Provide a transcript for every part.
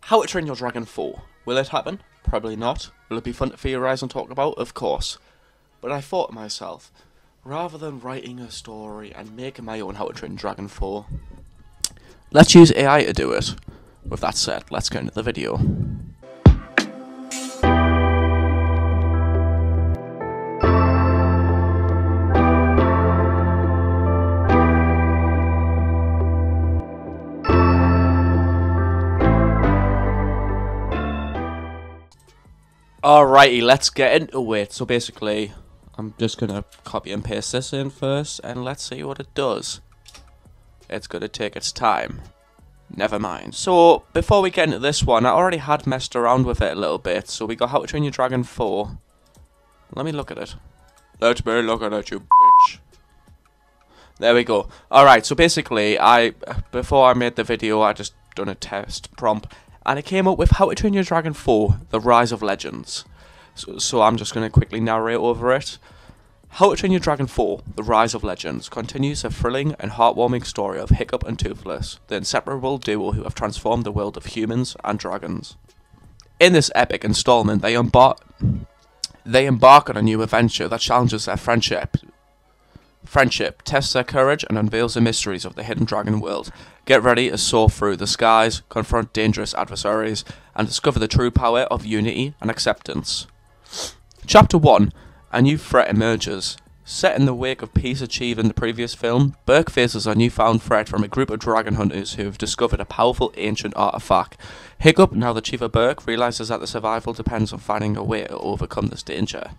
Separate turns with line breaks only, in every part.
How to Train Your Dragon 4. Will it happen? Probably not. Will it be fun to theorise and talk about? Of course. But I thought to myself, rather than writing a story and making my own How to Train Dragon 4, let's use AI to do it. With that said, let's get into the video. Alrighty, let's get into it. So basically, I'm just going to copy and paste this in first, and let's see what it does. It's going to take its time. Never mind. So, before we get into this one, I already had messed around with it a little bit. So we got How to Train Your Dragon 4. Let me look at it. Let me look at it, you bitch. There we go. Alright, so basically, before I made the video, I just done a test prompt. And it came up with How to Train Your Dragon 4, The Rise of Legends. So I'm just going to quickly narrate over it. How to Train Your Dragon 4, The Rise of Legends continues a thrilling and heartwarming story of Hiccup and Toothless, the inseparable duo who have transformed the world of humans and dragons. In this epic installment, they embark on a new adventure that challenges their friendship, tests their courage, and unveils the mysteries of the hidden dragon world. Get ready to soar through the skies, confront dangerous adversaries, and discover the true power of unity and acceptance. Chapter 1. A new threat emerges. Set in the wake of peace achieved in the previous film, Berk faces a newfound threat from a group of dragon hunters who have discovered a powerful ancient artifact. Hiccup, now the chief of Berk, realizes that the survival depends on finding a way to overcome this danger.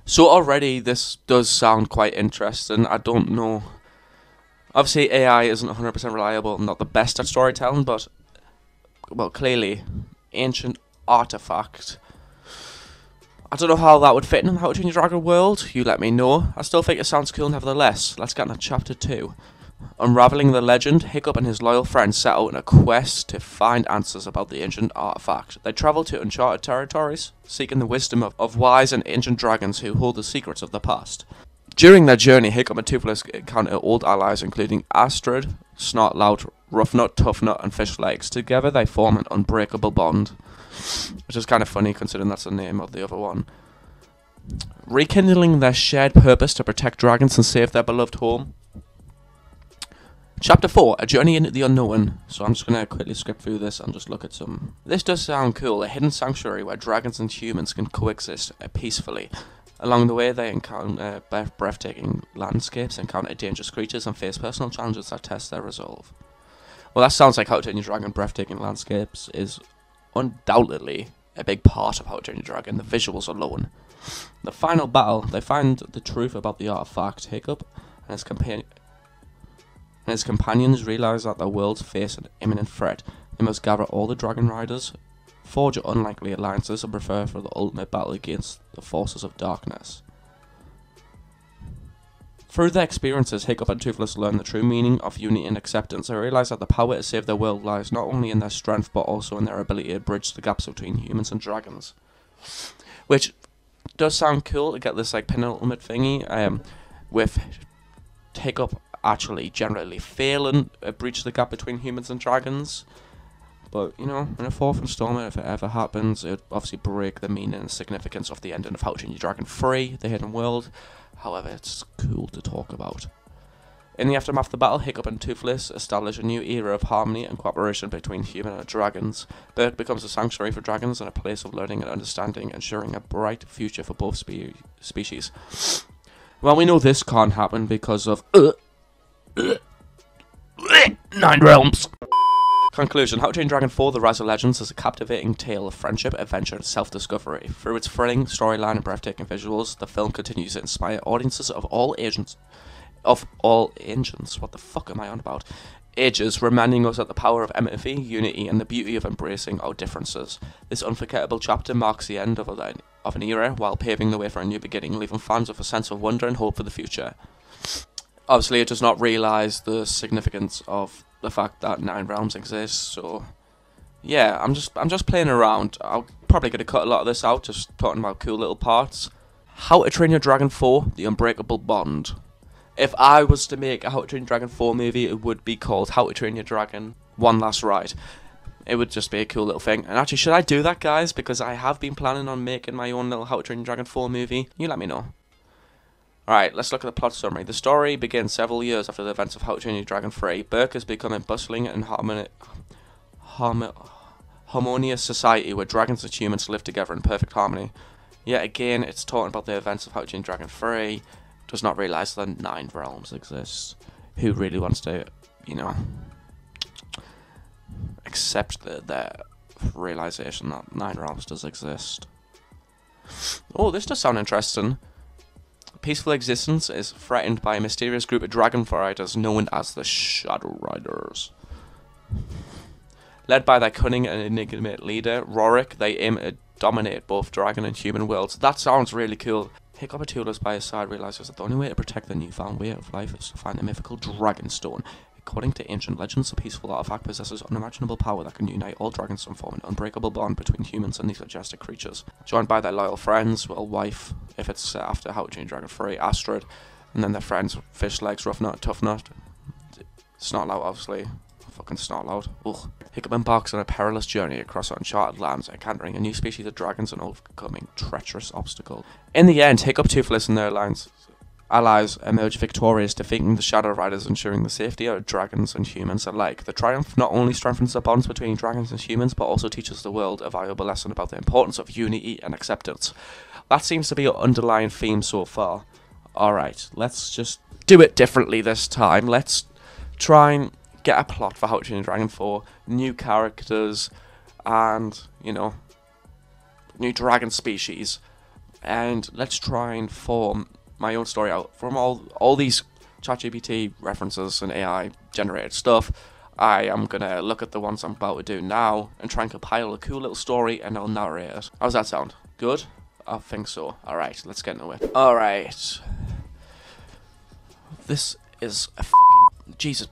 So already this does sound quite interesting. I don't know. Obviously AI isn't 100% reliable and not the best at storytelling, but, well, clearly, ancient artifact. I don't know how that would fit in How to Train Your Dragon world. You let me know. I still think it sounds cool nevertheless. Let's get into chapter 2. Unraveling the legend, Hiccup and his loyal friends set out on a quest to find answers about the ancient artifact. They travel to uncharted territories, seeking the wisdom of wise and ancient dragons who hold the secrets of the past. During their journey, Hiccup and Toothless encounter old allies including Astrid, Snotlout, Roughnut, Toughnut, and Fishlegs. Together they form an unbreakable bond, which is kind of funny considering that's the name of the other one. Rekindling their shared purpose to protect dragons and save their beloved home. Chapter 4, A Journey into the Unknown. So I'm just going to quickly skip through this and just look at some. This does sound cool. A hidden sanctuary where dragons and humans can coexist peacefully. Along the way, they encounter breathtaking landscapes, encounter dangerous creatures, and face personal challenges that test their resolve. Well, that sounds like How to Train Your Dragon. Breathtaking landscapes is undoubtedly a big part of How to Train Your Dragon. The visuals alone. The final battle, they find the truth about the artifact. Hiccup and his companions realize that their worlds face an imminent threat. They must gather all the dragon riders, forge unlikely alliances, and prepare for the ultimate battle against the forces of darkness. Through their experiences, Hiccup and Toothless learn the true meaning of unity and acceptance. They realize that the power to save their world lies not only in their strength, but also in their ability to bridge the gaps between humans and dragons. Which does sound cool to get this like penultimate thingy, with Hiccup actually generally failing to bridge the gap between humans and dragons. But, you know, in a fourth installment, if it ever happens, it would obviously break the meaning and significance of the ending of How to Train Your Dragon 3, The Hidden World. However, it's cool to talk about. In the aftermath of the battle, Hiccup and Toothless establish a new era of harmony and cooperation between human and dragons. Berk becomes a sanctuary for dragons and a place of learning and understanding, ensuring a bright future for both species. Well, we know this can't happen because of 9 realms. Conclusion. How to Train Your Dragon 4, The Rise of Legends is a captivating tale of friendship, adventure, and self-discovery. Through its thrilling storyline and breathtaking visuals, the film continues to inspire audiences of all ages. What the fuck am I on about? Ages, reminding us of the power of empathy, unity, and the beauty of embracing our differences. This unforgettable chapter marks the end of an era, while paving the way for a new beginning, leaving fans with a sense of wonder and hope for the future. Obviously, it does not realise the significance of the fact that 9 realms exist, so yeah, I'm just playing around. I'm probably going to cut a lot of this out, just talking about cool little parts. How to Train Your Dragon 4, The Unbreakable Bond. If I was to make a How to Train Your Dragon 4 movie, it would be called How to Train Your Dragon One Last Ride. It would just be a cool little thing. And actually, should I do that, guys? Because I have been planning on making my own little How to Train Your Dragon 4 movie. You let me know. Alright, let's look at the plot summary. The story begins several years after the events of How to Train Your Dragon 3. Berk has become a bustling and harmonious society where dragons and humans live together in perfect harmony. Yet again, it's talking about the events of How to Train Your Dragon 3. Does not realise that 9 realms exist. Who really wants to, you know, accept the realisation that 9 realms does exist? Oh, this does sound interesting. Peaceful existence is threatened by a mysterious group of dragon riders known as the Shadow Riders. Led by their cunning and enigmatic leader, Rorik, they aim to dominate both dragon and human worlds. That sounds really cool. Hiccup, a toolist by his side, realizes that the only way to protect the newfound way of life is to find the mythical Dragon Stone. According to ancient legends, the peaceful artifact possesses unimaginable power that can unite all dragons and form an unbreakable bond between humans and these majestic creatures. Joined by their loyal friends, well, wife, if it's after How to Train Your Dragon 3, Astrid, and then their friends, Fishlegs, Roughnut, Toughnut, Snotlout, obviously. Fucking Snotlout. Ugh. Hiccup embarks on a perilous journey across uncharted lands, encountering a new species of dragons and overcoming treacherous obstacles. In the end, Hiccup, Toothless, and their allies emerge victorious, defeating the Shadow Riders, ensuring the safety of dragons and humans alike. The triumph not only strengthens the bonds between dragons and humans, but also teaches the world a valuable lesson about the importance of unity and acceptance. That seems to be an underlying theme so far. Alright, let's just do it differently this time. Let's try and get a plot for How to Train Your Dragon 4, new characters, and, you know, new dragon species. And let's try and form my own story out from all these ChatGPT references and AI generated stuff. I am gonna look at the ones I'm about to do now and try and compile a cool little story, and I'll narrate it. How's that sound? Good? I think so. Alright, let's get into it. Alright. This is a fucking... Jesus.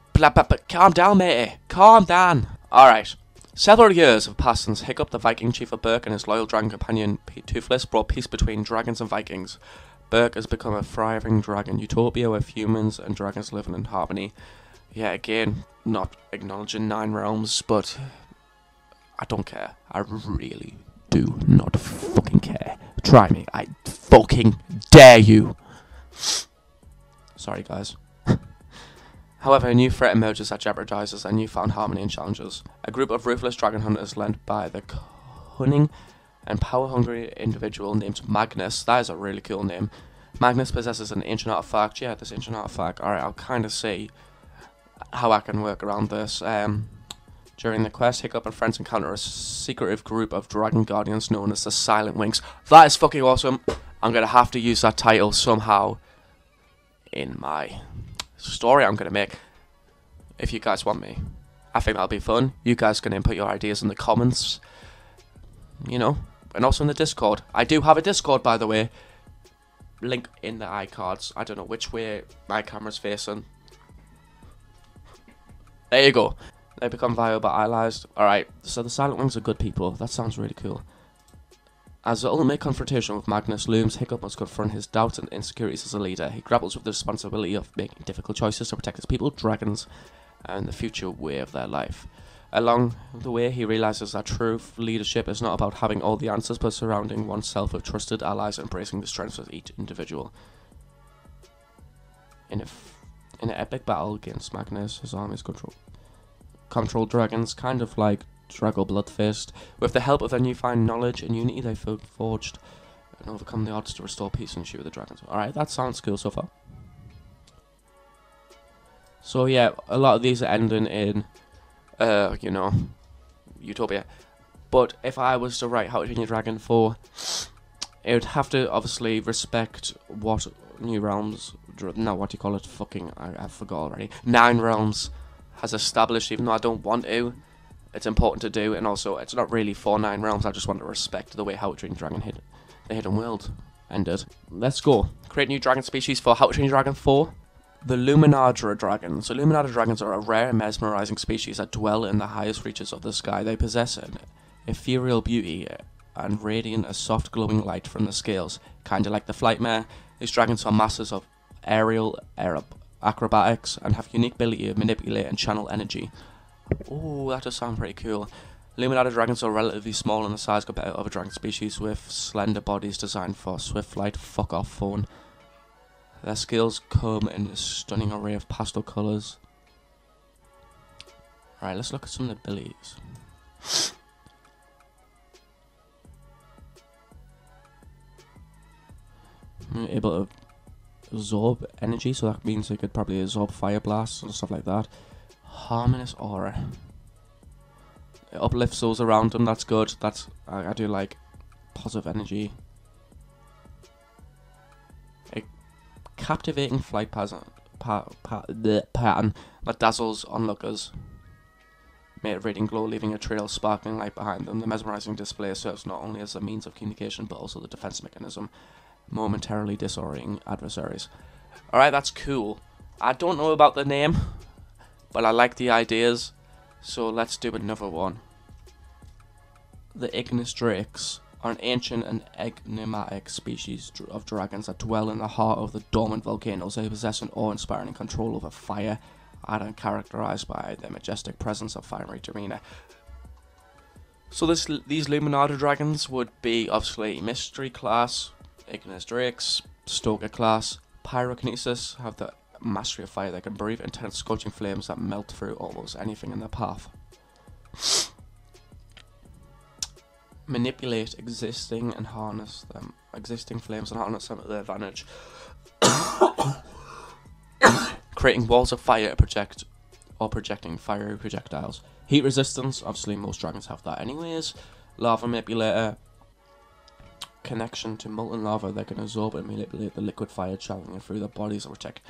Calm down, matey. Calm down. Alright. Several years have passed since Hiccup, the Viking chief of Berk, and his loyal dragon companion Toothless brought peace between dragons and Vikings. Berk has become a thriving dragon utopia where humans and dragons live in harmony. Yeah, again, not acknowledging 9 realms, but I don't care. I really do not fucking care. Try me. I fucking dare you. Sorry, guys. However, a new threat emerges that jeopardizes their newfound harmony and challenges. A group of ruthless dragon hunters led by the cunning and power-hungry individual named Magnus. That is a really cool name. Magnus possesses an ancient artifact. Yeah, this ancient artifact. Alright, I'll kind of see how I can work around this. During the quest, Hiccup and friends encounter a secretive group of dragon guardians known as the Silent Wings. That is fucking awesome. I'm going to have to use that title somehow in my story I'm going to make. If you guys want me, I think that'll be fun. You guys can input your ideas in the comments, you know, and also in the Discord. I do have a Discord, by the way. Link in the iCards. I don't know which way my camera's facing. There you go. They become viable allies. Alright, so the Silent Wings are good people. That sounds really cool. As the ultimate confrontation with Magnus looms, Hiccup must confront his doubts and insecurities as a leader. He grapples with the responsibility of making difficult choices to protect his people, dragons, and the future way of their life. Along the way, he realizes that true leadership is not about having all the answers, but surrounding oneself with trusted allies and embracing the strengths of each individual. In an epic battle against Magnus, his armies control dragons, kind of like Drago Bloodfist. With the help of their newfound knowledge and unity, they forged and overcome the odds to restore peace and shoot the dragons. Alright, that sounds cool so far. So yeah, a lot of these are ending in, you know, Utopia. But if I was to write How to Train Your Dragon 4, it would have to obviously respect what New Realms, no, what do you call it, fucking, I forgot already, 9 Realms has established, even though I don't want to. It's important to do, and also it's not really for 9 realms. I just want to respect the way How to Train Your Dragon the Hidden World ended. Let's go. Create new dragon species for How to Train Your Dragon 4. The Luminadra dragons. So Luminadra dragons are a rare and mesmerizing species that dwell in the highest reaches of the sky. They possess an ethereal beauty and radiant a soft glowing light from the scales, kind of like the Flightmare. These dragons are masters of aerial acrobatics and have unique ability to manipulate and channel energy. Oh, that does sound pretty cool. Illuminati dragons are relatively small in size compared to other dragon species with slender bodies designed for swift flight. Fuck off, phone. Their scales come in a stunning array of pastel colours. Alright, let's look at some of the abilities. Able to absorb energy, so that means they could probably absorb fire blasts and stuff like that. Harmonious aura. It uplifts those around them, that's good. That's I do like positive energy. A captivating flight pattern that dazzles onlookers. Made of radiant glow, leaving a trail of sparkling light behind them. The mesmerizing display serves not only as a means of communication, but also the defense mechanism, momentarily disorienting adversaries. Alright, that's cool. I don't know about the name, but I like the ideas, so let's do another one. The Ignis Drakes are an ancient and enigmatic species of dragons that dwell in the heart of the dormant volcanoes. They possess an awe-inspiring control over fire, and characterized by their majestic presence of fiery demeanor. So these Illuminati dragons would be obviously Mystery class, Ignis Drakes, Stoker class, Pyrokinesis, have the mastery of fire. They can breathe intense scorching flames that melt through almost anything in their path. Manipulate existing flames and harness them to their advantage. Creating walls of fire projecting fiery projectiles. Heat resistance, obviously most dragons have that anyways. Lava manipulator. Connection to molten lava, they can absorb and manipulate the liquid fire traveling through their bodies or protect.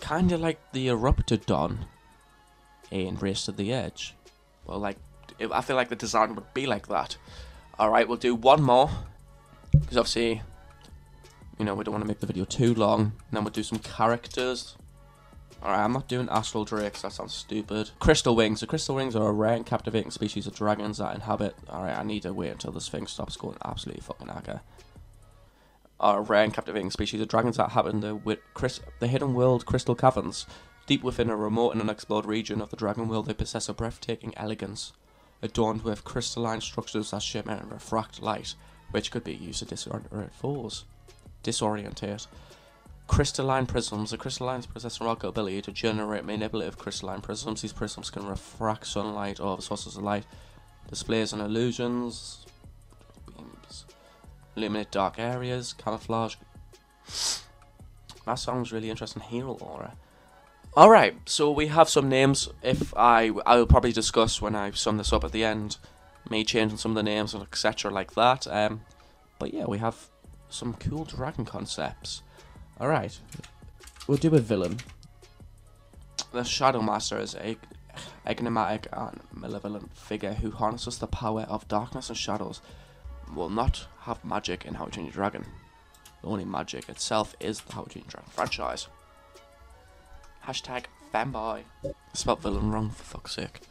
Kinda like the Eruptodon in Race to the Edge. Well, like, I feel like the design would be like that. Alright, we'll do one more. Because obviously, you know, we don't want to make the video too long. And then we'll do some characters. Alright, I'm not doing Astral Drakes, that sounds stupid. Crystal Wings. The Crystal Wings are a rare and captivating species of dragons that inhabit... Alright, I need to wait until this thing stops going absolutely fucking hacker. Are a rare and captivating species of dragons that inhabit the hidden world Crystal Caverns. Deep within a remote and unexplored region of the dragon world, they possess a breathtaking elegance, adorned with crystalline structures that shimmer and refract light, which could be used to disorient foes. Disorientate. Crystalline prisms. The crystallines possess a remarkable ability to generate manipulative crystalline prisms. These prisms can refract sunlight or other sources of light, displays and illusions, beams, illuminate dark areas, camouflage. That sounds really interesting. Hero aura. Alright, so we have some names. I will probably discuss when I sum this up at the end, me changing some of the names and etc. like that. But yeah, we have some cool dragon concepts. Alright, we'll do a villain. The Shadow Master is a enigmatic and malevolent figure who harnesses the power of darkness and shadows. Will not have magic in How to Train Your Dragon. The only magic itself is the How to Train Your Dragon franchise. Hashtag fanboy. I spelled villain wrong, for fuck's sake.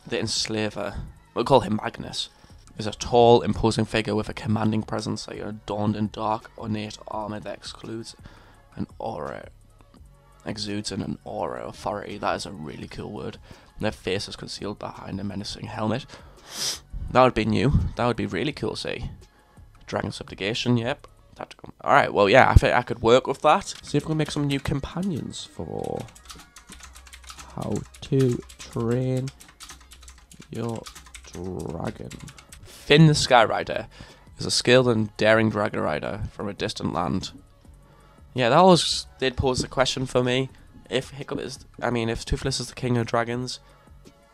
The Enslaver, we'll call him Magnus, is a tall, imposing figure with a commanding presence, adorned in dark, ornate armor that exudes an aura of authority. That is a really cool word. Their face is concealed behind a menacing helmet. That would be new. That would be really cool, see. Dragon subjugation, yep. Alright, well yeah, I think I could work with that. See if we can make some new companions for How to Train Your Dragon. Finn the Skyrider is a skilled and daring dragon rider from a distant land. Yeah, that always did pose a question for me. If Toothless is the king of dragons,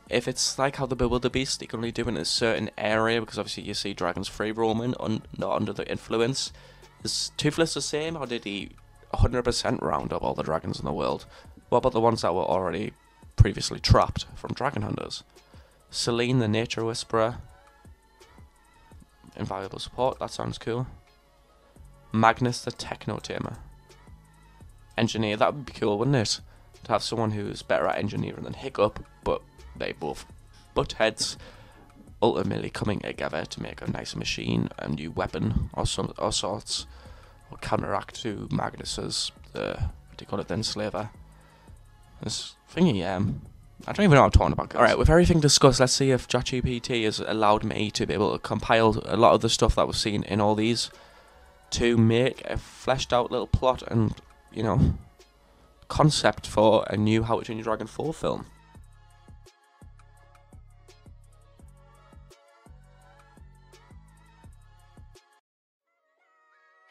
if it's like how the Bewilderbeast, you can only do it in a certain area, because obviously you see dragons free roaming, not under the influence. Is Toothless the same, or did he 100% round up all the dragons in the world? What about the ones that were already previously trapped from dragon hunters? Selene the Nature Whisperer. Invaluable support, that sounds cool. Magnus the Techno Tamer. Engineer, that would be cool, wouldn't it? To have someone who's better at engineering than Hiccup, but they both butt heads, ultimately coming together to make a nice machine, a new weapon or sorts, or counteract to Magnus's what do you call it then, Slaver. This thingy, I don't even know what I'm talking about, guys. Alright, with everything discussed, let's see if ChatGPT has allowed me to be able to compile a lot of the stuff that was seen in all these to make a fleshed out little plot and, you know, concept for a new How to Train Your Dragon 4 film.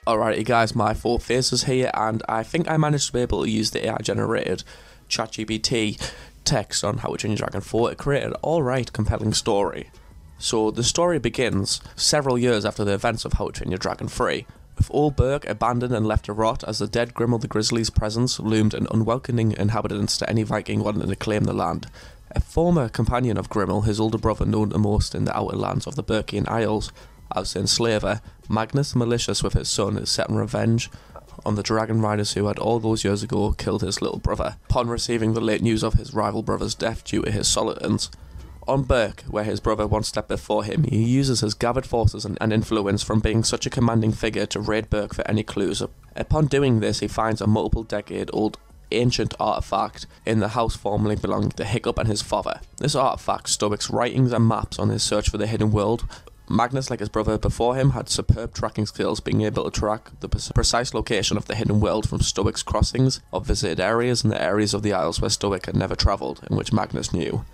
Alrighty guys, my 4 faces here, and I think I managed to be able to use the AI generated ChatGPT text on How to Train Your Dragon 4 to create an alright compelling story. So the story begins several years after the events of How to Train Your Dragon 3, with old Berk abandoned and left to rot as the dead Grimmel the Grizzly's presence loomed an unwelcoming inhabitants to any Viking wanting to claim the land. A former companion of Grimmel, his older brother known to most in the outer lands of the Berkian Isles as the enslaver, Magnus the Malicious with his son is setting revenge on the dragon riders who had all those years ago killed his little brother, upon receiving the late news of his rival brother's death due to his solitudes. On Berk, where his brother one step before him, he uses his gathered forces and influence from being such a commanding figure to raid Berk for any clues. Upon doing this, he finds a multiple decade old ancient artifact in the house formerly belonging to Hiccup and his father. This artifact Stoic's writings and maps on his search for the hidden world. Magnus, like his brother before him, had superb tracking skills, being able to track the precise location of the hidden world from Stoic's crossings of visited areas and the areas of the Isles where Stoic had never travelled, and which Magnus knew.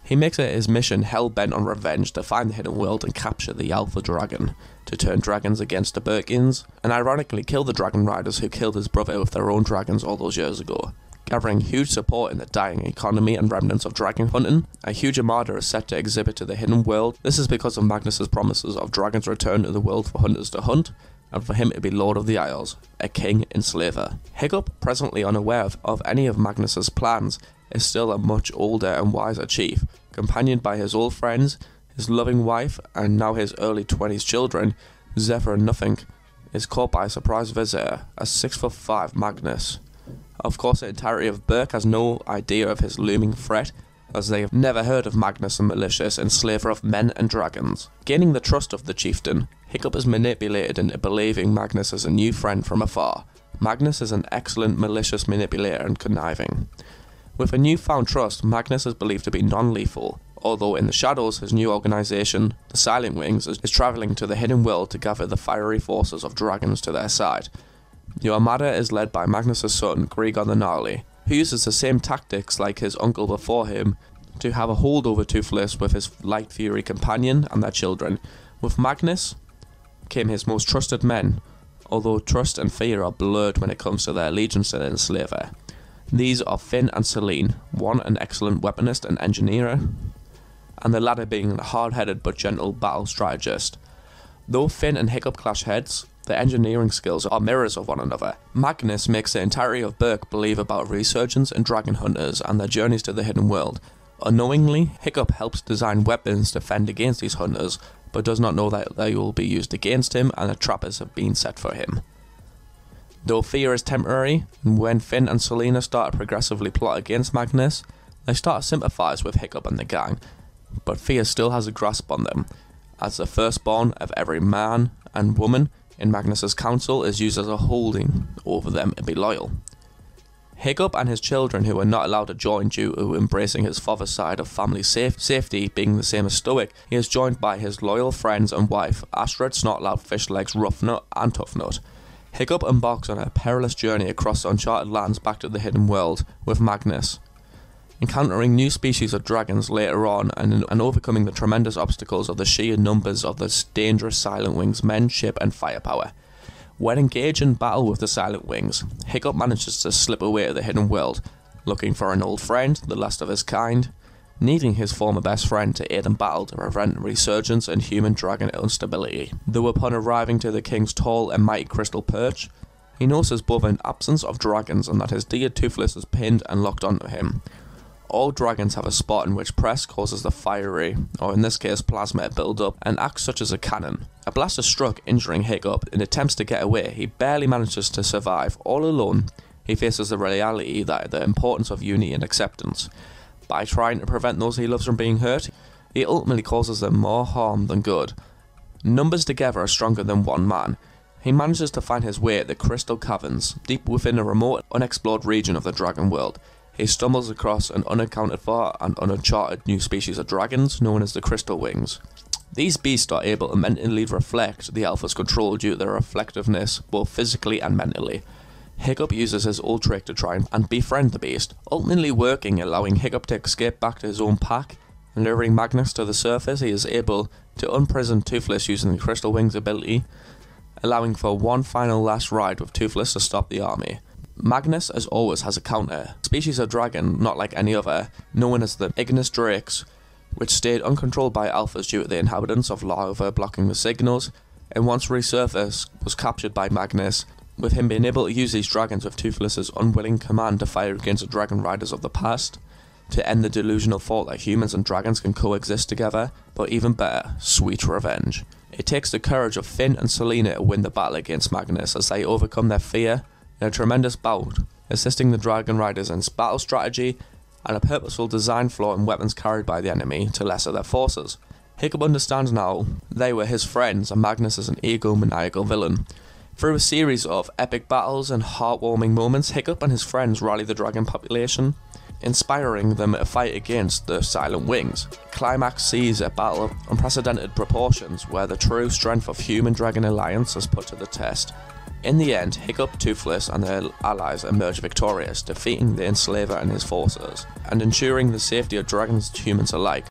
He makes it his mission, hell-bent on revenge, to find the hidden world and capture the Alpha Dragon, to turn dragons against the Berkians, and ironically kill the dragon riders who killed his brother with their own dragons all those years ago. Gathering huge support in the dying economy and remnants of dragon hunting, a huge armada is set to exhibit to the hidden world. This is because of Magnus's promises of dragons' return to the world for hunters to hunt, and for him to be Lord of the Isles, a king enslaver. Hiccup, presently unaware of any of Magnus's plans, is still a much older and wiser chief, companioned by his old friends, his loving wife, and now his early 20s children. Zephyr Nothing is caught by a surprise visitor, a 6'5" Magnus. Of course, the entirety of Berk has no idea of his looming threat, as they have never heard of Magnus the Malicious, enslaver of men and dragons. Gaining the trust of the chieftain, Hiccup is manipulated into believing Magnus as a new friend from afar. Magnus is an excellent malicious manipulator and conniving. With a newfound trust, Magnus is believed to be non-lethal, although in the shadows his new organisation, the Silent Wings, is travelling to the hidden world to gather the fiery forces of dragons to their side. The armada is led by Magnus' son, Gregor the Gnarly, who uses the same tactics like his uncle before him to have a hold over Toothless with his light fury companion and their children. With Magnus came his most trusted men, although trust and fear are blurred when it comes to their allegiance to the enslaver. These are Finn and Celine, one an excellent weaponist and engineer, and the latter being a hard-headed but gentle battle strategist. Though Finn and Hiccup clash heads, their engineering skills are mirrors of one another. Magnus makes the entirety of Berk believe about resurgence and dragon hunters and their journeys to the hidden world. Unknowingly, Hiccup helps design weapons to fend against these hunters, but does not know that they will be used against him and that trappers have been set for him. Though fear is temporary, when Finn and Selena start to progressively plot against Magnus, they start to sympathise with Hiccup and the gang, but fear still has a grasp on them, as the firstborn of every man and woman in Magnus's council is used as a holding over them to be loyal. Hiccup and his children, who are not allowed to join due to embracing his father's side of family safety being the same as Stoic, he is joined by his loyal friends and wife, Astrid, Snotlout, Fishlegs, Roughnut and Toughnut. Hiccup embarks on a perilous journey across uncharted lands back to the hidden world with Magnus, encountering new species of dragons later on and overcoming the tremendous obstacles of the sheer numbers of the dangerous Silent Wings men, ship and firepower. When engaged in battle with the Silent Wings, Hiccup manages to slip away to the hidden world, looking for an old friend, the last of his kind, needing his former best friend to aid in battle to prevent resurgence and human dragon instability. Though upon arriving to the king's tall and mighty crystal perch, he notices both an absence of dragons and that his dear Toothless is pinned and locked onto him. All dragons have a spot in which press causes the fiery, or in this case plasma, to build up and act such as a cannon. A blast is struck, injuring Hiccup. In attempts to get away, he barely manages to survive. All alone, he faces the reality that the importance of unity and acceptance. By trying to prevent those he loves from being hurt, he ultimately causes them more harm than good. Numbers together are stronger than one man. He manages to find his way at the Crystal Caverns, deep within a remote, unexplored region of the Dragon World. he stumbles across an unaccounted for and uncharted new species of dragons known as the Crystal Wings. These beasts are able to mentally reflect the Alpha's control due to their reflectiveness both physically and mentally. Hiccup uses his old trick to try and befriend the beast, ultimately working, allowing Hiccup to escape back to his own pack. And luring Magnus to the surface, he is able to unprison Toothless using the Crystal Wings ability, allowing for one final last ride with Toothless to stop the army. Magnus, as always, has a counter, a species of dragon not like any other, known as the Ignis Drakes, which stayed uncontrolled by Alphas due to the inhabitants of lava blocking the signals, and once resurfaced was captured by Magnus, with him being able to use these dragons with Toothless's unwilling command to fire against the dragon riders of the past, to end the delusional thought that humans and dragons can coexist together, but even better, sweet revenge. It takes the courage of Finn and Selena to win the battle against Magnus as they overcome their fear in a tremendous bout, assisting the dragon riders in battle strategy and a purposeful design flaw in weapons carried by the enemy to lessen their forces. Hiccup understands now they were his friends and Magnus is an egomaniacal villain. Through a series of epic battles and heartwarming moments, Hiccup and his friends rally the dragon population, inspiring them to fight against the Silent Wings. Climax sees a battle of unprecedented proportions where the true strength of human-dragon alliance is put to the test. In the end, Hiccup, Toothless and their allies emerge victorious, defeating the Enslaver and his forces, and ensuring the safety of dragons and humans alike.